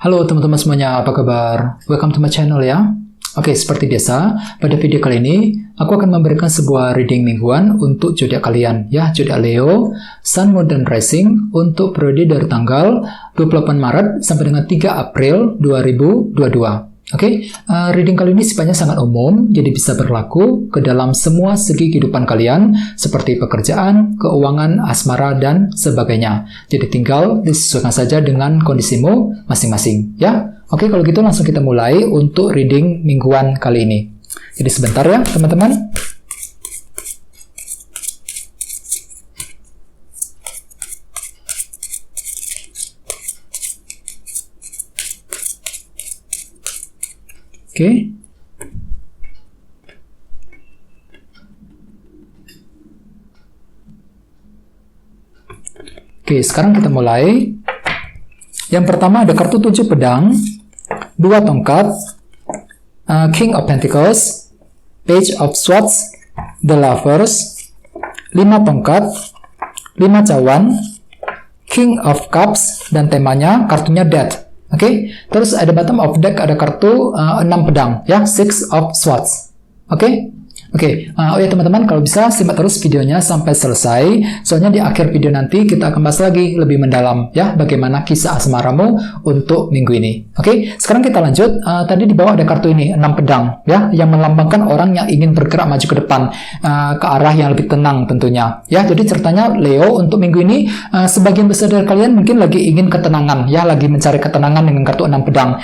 Halo teman-teman semuanya, apa kabar? Welcome to my channel ya. Oke, seperti biasa, pada video kali ini, aku akan memberikan sebuah reading mingguan untuk zodiak kalian, ya, zodiak Leo, Sun, Moon, dan Rising untuk periode dari tanggal 28 Maret sampai dengan 3 April 2022. Oke, reading kali ini sifatnya sangat umum, jadi bisa berlaku ke dalam semua segi kehidupan kalian, seperti pekerjaan, keuangan, asmara, dan sebagainya. Jadi tinggal disesuaikan saja dengan kondisimu masing-masing, ya. Oke, kalau gitu langsung kita mulai untuk reading mingguan kali ini. Jadi sebentar ya, teman-teman. Oke. Oke, sekarang kita mulai. Yang pertama ada kartu 7 pedang, 2 tongkat, King of Pentacles, Page of Swords, The Lovers, 5 tongkat, 5 cawan, King of Cups, dan temanya kartunya Death. Oke, terus ada bottom of deck ada kartu 6 pedang, ya, Six of Swords. Oke. Oh ya teman-teman, kalau bisa simak terus videonya sampai selesai, soalnya di akhir video nanti kita akan bahas lagi lebih mendalam, ya, bagaimana kisah asmaramu untuk minggu ini. Oke, sekarang kita lanjut. Tadi di bawah ada kartu ini, 6 pedang, ya, yang melambangkan orang yang ingin bergerak maju ke depan, ke arah yang lebih tenang tentunya, ya. Jadi ceritanya Leo untuk minggu ini, sebagian besar dari kalian mungkin lagi ingin ketenangan, ya, lagi mencari ketenangan dengan kartu 6 pedang.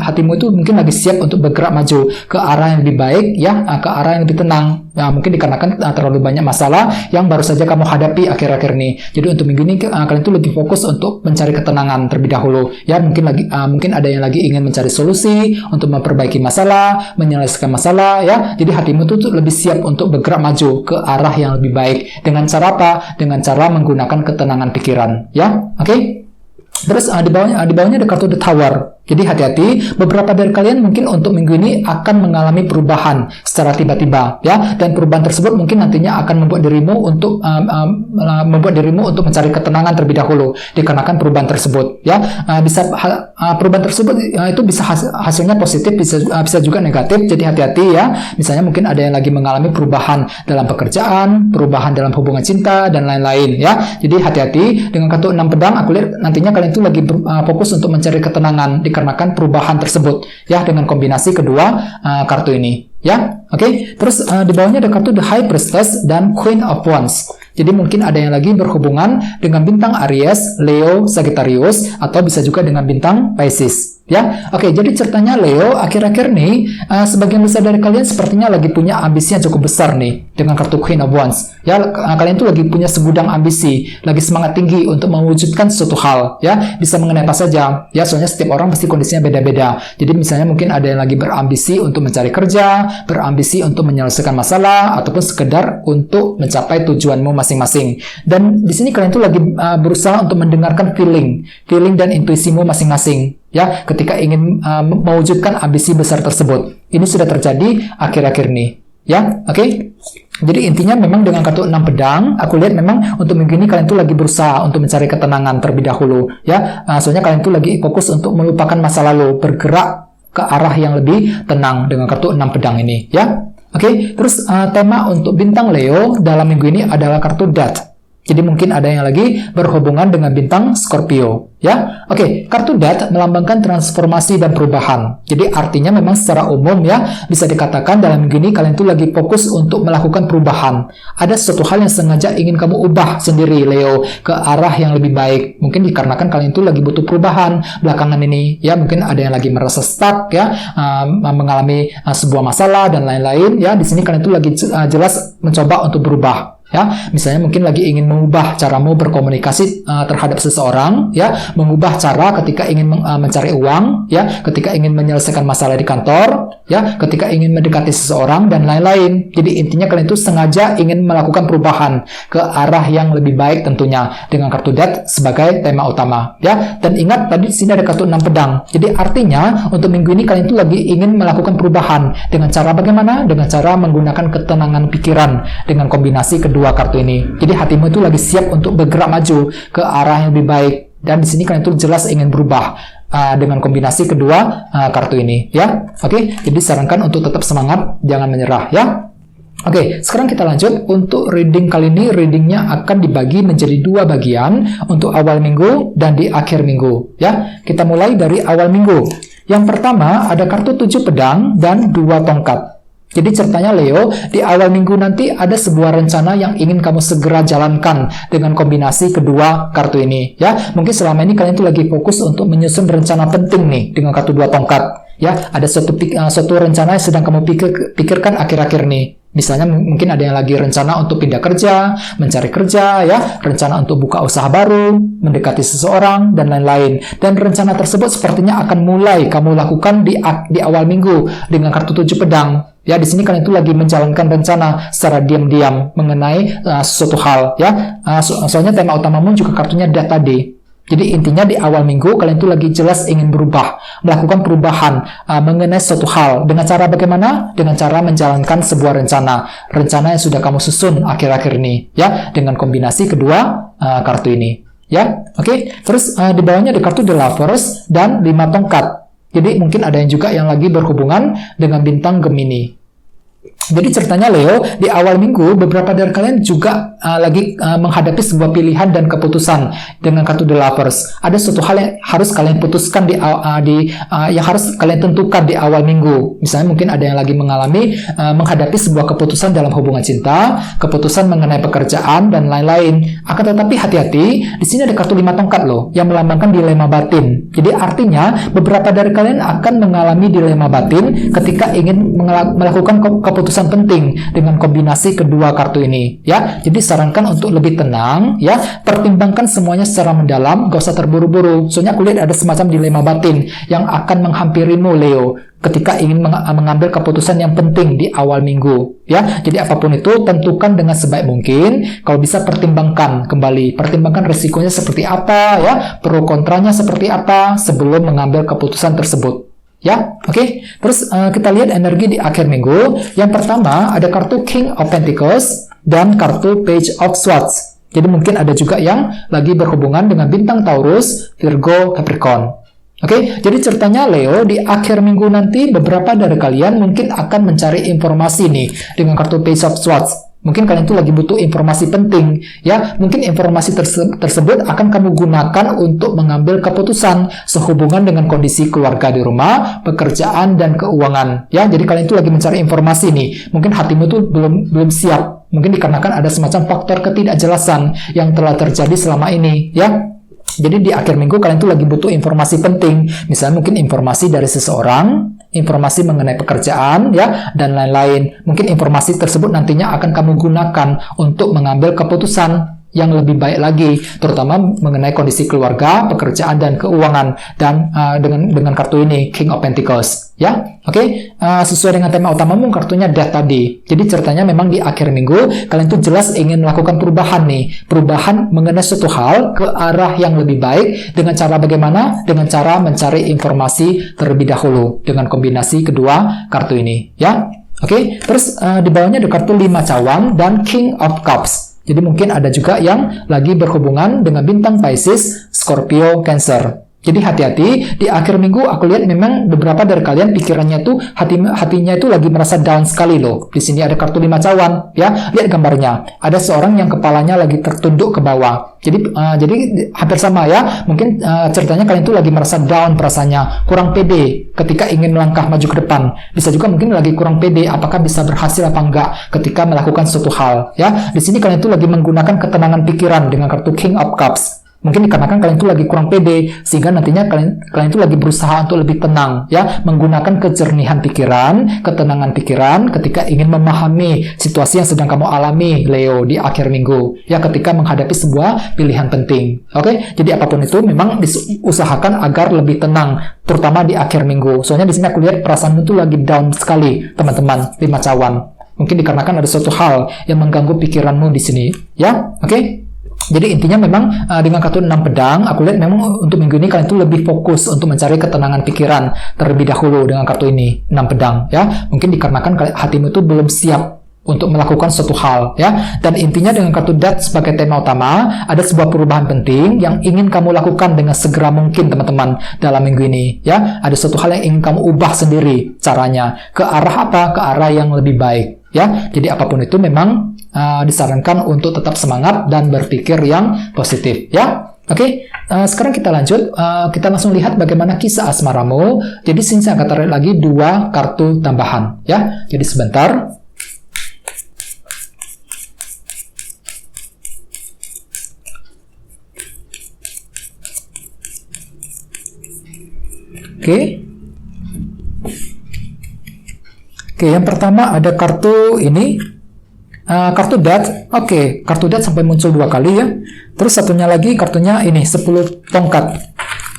Hatimu itu mungkin lagi siap untuk bergerak maju ke arah yang lebih baik, ya, ke arah yang lebih tenang. Nah, mungkin dikarenakan terlalu banyak masalah yang baru saja kamu hadapi akhir-akhir ini. Jadi untuk minggu ini kalian tuh lebih fokus untuk mencari ketenangan terlebih dahulu. Ya, mungkin ada yang lagi ingin mencari solusi untuk memperbaiki masalah, menyelesaikan masalah, ya. Jadi hatimu tuh lebih siap untuk bergerak maju ke arah yang lebih baik. Dengan cara apa? Dengan cara menggunakan ketenangan pikiran, ya. Oke? Terus di bawahnya ada kartu The Tower. Jadi hati-hati, beberapa dari kalian mungkin untuk minggu ini akan mengalami perubahan secara tiba-tiba, ya. Dan perubahan tersebut mungkin nantinya akan membuat dirimu untuk mencari ketenangan terlebih dahulu dikarenakan perubahan tersebut, ya. Perubahan tersebut itu bisa hasilnya positif, bisa juga negatif. Jadi hati-hati ya. Misalnya mungkin ada yang lagi mengalami perubahan dalam pekerjaan, perubahan dalam hubungan cinta dan lain-lain, ya. Jadi hati-hati dengan kartu 6 pedang. Aku lihat nantinya kalian itu lagi fokus untuk mencari ketenangan dikarenakan perubahan tersebut, ya, dengan kombinasi kedua kartu ini, ya. Oke. Terus di bawahnya ada kartu The High Priestess dan Queen of Wands. Jadi mungkin ada yang lagi berhubungan dengan bintang Aries, Leo, Sagittarius, atau bisa juga dengan bintang Pisces, ya. Oke, jadi ceritanya Leo akhir-akhir nih, sebagian besar dari kalian sepertinya lagi punya ambisi yang cukup besar nih dengan kartu Queen of Wands, ya. Kalian tuh lagi punya segudang ambisi, lagi semangat tinggi untuk mewujudkan sesuatu hal, ya. Bisa mengenai apa saja, ya, soalnya setiap orang pasti kondisinya beda-beda. Jadi misalnya mungkin ada yang lagi berambisi untuk mencari kerja, berambisi untuk menyelesaikan masalah, ataupun sekedar untuk mencapai tujuanmu masing-masing. Dan di sini kalian tuh lagi berusaha untuk mendengarkan feeling dan intuisimu masing-masing, ya, ketika ingin mewujudkan ambisi besar tersebut. Ini sudah terjadi akhir-akhir ini, ya. Oke. Jadi intinya memang dengan kartu 6 pedang, aku lihat memang untuk minggu ini kalian tuh lagi berusaha untuk mencari ketenangan terlebih dahulu, ya. Soalnya kalian tuh lagi fokus untuk melupakan masa lalu, bergerak ke arah yang lebih tenang dengan kartu 6 pedang ini, ya. Oke, terus tema untuk bintang Leo dalam minggu ini adalah kartu Death. Jadi mungkin ada yang lagi berhubungan dengan bintang Scorpio, ya. Oke, kartu Death melambangkan transformasi dan perubahan. Jadi artinya memang secara umum, ya, bisa dikatakan dalam minggu ini kalian tuh lagi fokus untuk melakukan perubahan. Ada sesuatu hal yang sengaja ingin kamu ubah sendiri, Leo, ke arah yang lebih baik. Mungkin dikarenakan kalian tuh lagi butuh perubahan belakangan ini, ya. Mungkin ada yang lagi merasa stuck, ya, mengalami sebuah masalah dan lain-lain, ya. Di sini kalian tuh lagi jelas mencoba untuk berubah, ya. Misalnya mungkin lagi ingin mengubah caramu berkomunikasi terhadap seseorang, ya, mengubah cara ketika ingin mencari uang, ya, ketika ingin menyelesaikan masalah di kantor, ya, ketika ingin mendekati seseorang dan lain-lain. Jadi intinya kalian itu sengaja ingin melakukan perubahan ke arah yang lebih baik tentunya dengan kartu Death sebagai tema utama, ya. Dan ingat tadi di sini ada kartu 6 pedang. Jadi artinya untuk minggu ini kalian itu lagi ingin melakukan perubahan dengan cara bagaimana? Dengan cara menggunakan ketenangan pikiran dengan kombinasi kedua kartu ini. Jadi hatimu itu lagi siap untuk bergerak maju ke arah yang lebih baik. Dan di sini kalian itu jelas ingin berubah. dengan kombinasi kedua kartu ini, ya. Oke, jadi sarankan untuk tetap semangat, jangan menyerah, ya. Oke, sekarang kita lanjut. Untuk reading kali ini, readingnya akan dibagi menjadi 2 bagian untuk awal minggu dan di akhir minggu, ya. Kita mulai dari awal minggu. Yang pertama ada kartu 7 pedang dan 2 tongkat. Jadi ceritanya Leo, di awal minggu nanti ada sebuah rencana yang ingin kamu segera jalankan dengan kombinasi kedua kartu ini, ya. Mungkin selama ini kalian tuh lagi fokus untuk menyusun rencana penting nih dengan kartu 2 tongkat. Ya, ada suatu rencana yang sedang kamu pikirkan akhir-akhir nih. Misalnya mungkin ada yang lagi rencana untuk pindah kerja, mencari kerja, ya, rencana untuk buka usaha baru, mendekati seseorang, dan lain-lain. Dan rencana tersebut sepertinya akan mulai kamu lakukan di awal minggu dengan kartu 7 pedang. Ya, di sini kalian itu lagi menjalankan rencana secara diam-diam mengenai sesuatu hal, ya. Soalnya tema utamamu juga kartunya Death tadi. Jadi intinya di awal minggu kalian itu lagi jelas ingin berubah, melakukan perubahan mengenai suatu hal. Dengan cara bagaimana? Dengan cara menjalankan sebuah rencana yang sudah kamu susun akhir-akhir ini, ya, dengan kombinasi kedua kartu ini, ya. Oke. Terus di bawahnya ada kartu The Lovers dan 5 tongkat. Jadi mungkin ada yang juga yang lagi berhubungan dengan bintang Gemini. Jadi ceritanya Leo, di awal minggu beberapa dari kalian juga lagi menghadapi sebuah pilihan dan keputusan dengan kartu The Lovers. Ada suatu hal yang harus kalian putuskan yang harus kalian tentukan di awal minggu. Misalnya mungkin ada yang lagi menghadapi sebuah keputusan dalam hubungan cinta, keputusan mengenai pekerjaan dan lain-lain. Akan tetapi hati-hati, di sini ada kartu 5 tongkat loh yang melambangkan dilema batin. Jadi artinya beberapa dari kalian akan mengalami dilema batin ketika ingin melakukan keputusan penting dengan kombinasi kedua kartu ini, ya. Jadi sarankan untuk lebih tenang, ya. Pertimbangkan semuanya secara mendalam, gak usah terburu-buru. Soalnya aku lihat ada semacam dilema batin yang akan menghampirimu Leo ketika ingin mengambil keputusan yang penting di awal minggu, ya. Jadi apapun itu tentukan dengan sebaik mungkin. Kalau bisa pertimbangkan kembali, pertimbangkan resikonya seperti apa, ya, pro kontranya seperti apa sebelum mengambil keputusan tersebut. Ya, oke. Terus kita lihat energi di akhir minggu. Yang pertama ada kartu King of Pentacles dan kartu Page of Swords. Jadi mungkin ada juga yang lagi berhubungan dengan bintang Taurus, Virgo, Capricorn. Oke, jadi ceritanya Leo, di akhir minggu nanti beberapa dari kalian mungkin akan mencari informasi nih dengan kartu Page of Swords. Mungkin kalian tuh lagi butuh informasi penting, ya. Mungkin informasi tersebut akan kamu gunakan untuk mengambil keputusan sehubungan dengan kondisi keluarga di rumah, pekerjaan, dan keuangan, ya. Jadi kalian tuh lagi mencari informasi nih. Mungkin hatimu tuh belum siap. Mungkin dikarenakan ada semacam faktor ketidakjelasan yang telah terjadi selama ini, ya. Jadi di akhir minggu kalian tuh lagi butuh informasi penting. Misalnya mungkin informasi dari seseorang, informasi mengenai pekerjaan, ya, dan lain-lain. Mungkin informasi tersebut nantinya akan kamu gunakan untuk mengambil keputusan yang lebih baik lagi, terutama mengenai kondisi keluarga, pekerjaan, dan keuangan. Dan dengan kartu ini, King of Pentacles, ya. Oke. Sesuai dengan tema utamamu, kartunya Death tadi. Jadi ceritanya memang di akhir minggu kalian tuh jelas ingin melakukan perubahan nih, perubahan mengenai suatu hal ke arah yang lebih baik. Dengan cara bagaimana? Dengan cara mencari informasi terlebih dahulu dengan kombinasi kedua kartu ini, ya. Oke. Terus di bawahnya ada kartu 5 cawan dan King of Cups. Jadi mungkin ada juga yang lagi berhubungan dengan bintang Pisces, Scorpio, Cancer. Jadi hati-hati, di akhir minggu aku lihat memang beberapa dari kalian pikirannya tuh hatinya itu lagi merasa down sekali loh. Di sini ada kartu 5 cawan, ya. Lihat gambarnya. Ada seorang yang kepalanya lagi tertunduk ke bawah. Jadi hampir sama, ya. Mungkin ceritanya kalian tuh lagi merasa down perasaannya, kurang pede ketika ingin melangkah maju ke depan. Bisa juga mungkin lagi kurang pede apakah bisa berhasil apa enggak ketika melakukan suatu hal, ya. Di sini kalian tuh lagi menggunakan ketenangan pikiran dengan kartu King of Cups. Mungkin dikarenakan kalian itu lagi kurang pede, sehingga nantinya kalian itu lagi berusaha untuk lebih tenang, ya, menggunakan kejernihan pikiran, ketenangan pikiran ketika ingin memahami situasi yang sedang kamu alami, Leo, di akhir minggu, ya, ketika menghadapi sebuah pilihan penting. Oke, jadi apapun itu memang diusahakan agar lebih tenang, terutama di akhir minggu. Soalnya di sini aku lihat perasaanmu itu lagi down sekali, teman-teman, 5 cawan. Mungkin dikarenakan ada suatu hal yang mengganggu pikiranmu di sini, ya, oke. Jadi intinya memang dengan kartu 6 pedang, aku lihat memang untuk minggu ini kalian tuh lebih fokus untuk mencari ketenangan pikiran terlebih dahulu dengan kartu ini, 6 pedang, ya. Mungkin dikarenakan hatimu itu belum siap untuk melakukan suatu hal ya. Dan intinya dengan kartu Death sebagai tema utama, ada sebuah perubahan penting yang ingin kamu lakukan dengan segera mungkin teman-teman dalam minggu ini ya. Ada suatu hal yang ingin kamu ubah sendiri caranya ke arah apa? Ke arah yang lebih baik ya. Jadi apapun itu memang disarankan untuk tetap semangat dan berpikir yang positif ya. Oke, sekarang kita lanjut. Kita langsung lihat bagaimana kisah asmaramu. Jadi sini saya akan tarik lagi 2 kartu tambahan ya. Jadi sebentar. Oke, yang pertama ada kartu ini, kartu Death. Oke, kartu Death sampai muncul 2 kali ya. Terus satunya lagi kartunya ini 10 tongkat.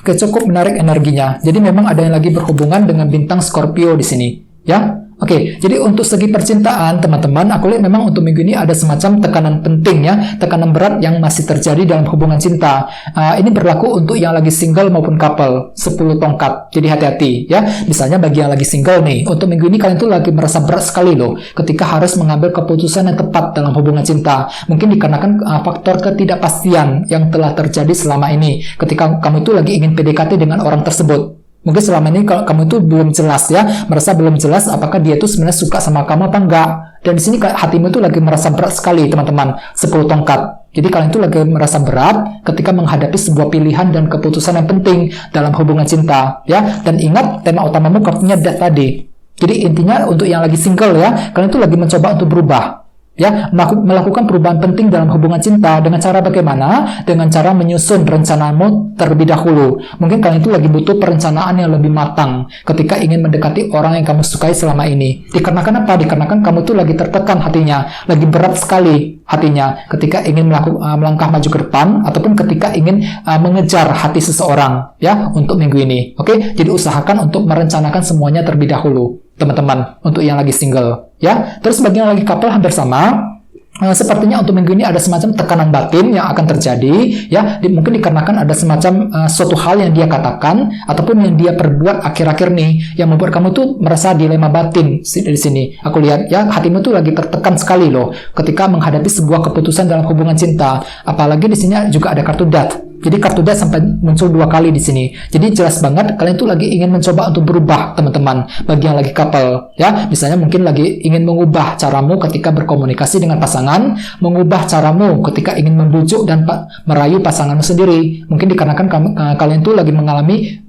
Oke, cukup menarik energinya. Jadi memang ada yang lagi berhubungan dengan bintang Scorpio di sini ya. Oke, jadi untuk segi percintaan teman-teman, aku lihat memang untuk minggu ini ada semacam tekanan penting ya, tekanan berat yang masih terjadi dalam hubungan cinta. Ini berlaku untuk yang lagi single maupun couple, 10 tongkat. Jadi hati-hati ya. Misalnya bagi yang lagi single nih, untuk minggu ini kalian tuh lagi merasa berat sekali loh, ketika harus mengambil keputusan yang tepat dalam hubungan cinta. Mungkin dikarenakan faktor ketidakpastian yang telah terjadi selama ini, ketika kamu tuh lagi ingin PDKT dengan orang tersebut. Mungkin selama ini kamu itu belum jelas ya, merasa belum jelas apakah dia itu sebenarnya suka sama kamu apa enggak. Dan di sini hatimu itu lagi merasa berat sekali teman-teman, 10 tongkat. Jadi kalian itu lagi merasa berat ketika menghadapi sebuah pilihan dan keputusan yang penting dalam hubungan cinta ya. Dan ingat tema utamamu kartunya Death tadi. Jadi intinya untuk yang lagi single ya, kalian itu lagi mencoba untuk berubah. Ya, melakukan perubahan penting dalam hubungan cinta dengan cara bagaimana? Dengan cara menyusun rencanamu terlebih dahulu. Mungkin kalian itu lagi butuh perencanaan yang lebih matang ketika ingin mendekati orang yang kamu sukai selama ini. Dikarenakan apa? Dikarenakan kamu tuh lagi tertekan hatinya, lagi berat sekali hatinya ketika ingin melangkah maju ke depan ataupun ketika ingin mengejar hati seseorang ya untuk minggu ini. Oke, jadi usahakan untuk merencanakan semuanya terlebih dahulu. Teman-teman, untuk yang lagi single ya. Terus bagi yang lagi couple hampir sama. Sepertinya untuk minggu ini ada semacam tekanan batin yang akan terjadi ya. Mungkin dikarenakan ada semacam suatu hal yang dia katakan ataupun yang dia perbuat akhir-akhir nih yang membuat kamu tuh merasa dilema batin di sini. Aku lihat ya, hatimu tuh lagi tertekan sekali loh ketika menghadapi sebuah keputusan dalam hubungan cinta. Apalagi di sini juga ada kartu Death. Jadi kartu Death sampai muncul 2 kali di sini. Jadi jelas banget kalian tuh lagi ingin mencoba untuk berubah, teman-teman. Bagi yang lagi couple, ya, misalnya mungkin lagi ingin mengubah caramu ketika berkomunikasi dengan pasangan, mengubah caramu ketika ingin membujuk dan merayu pasanganmu sendiri. Mungkin dikarenakan kalian tuh lagi mengalami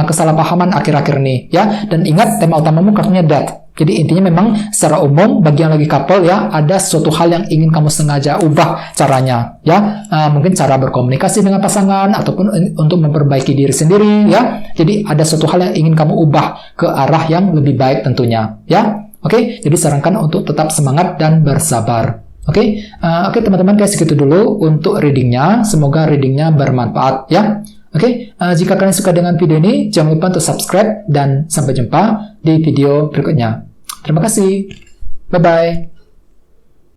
kesalahpahaman akhir-akhir ini, ya. Dan ingat tema utamamu kartunya Death. Jadi intinya memang secara umum bagi yang lagi couple ya, ada suatu hal yang ingin kamu sengaja ubah caranya ya. Mungkin cara berkomunikasi dengan pasangan ataupun untuk memperbaiki diri sendiri ya. Jadi ada suatu hal yang ingin kamu ubah ke arah yang lebih baik tentunya ya. Oke, jadi sarankan untuk tetap semangat dan bersabar. Oke, teman-teman, guys, segitu dulu untuk readingnya. Semoga readingnya bermanfaat ya. Oke, jika kalian suka dengan video ini, jangan lupa untuk subscribe dan sampai jumpa di video berikutnya. Terima kasih. Bye-bye.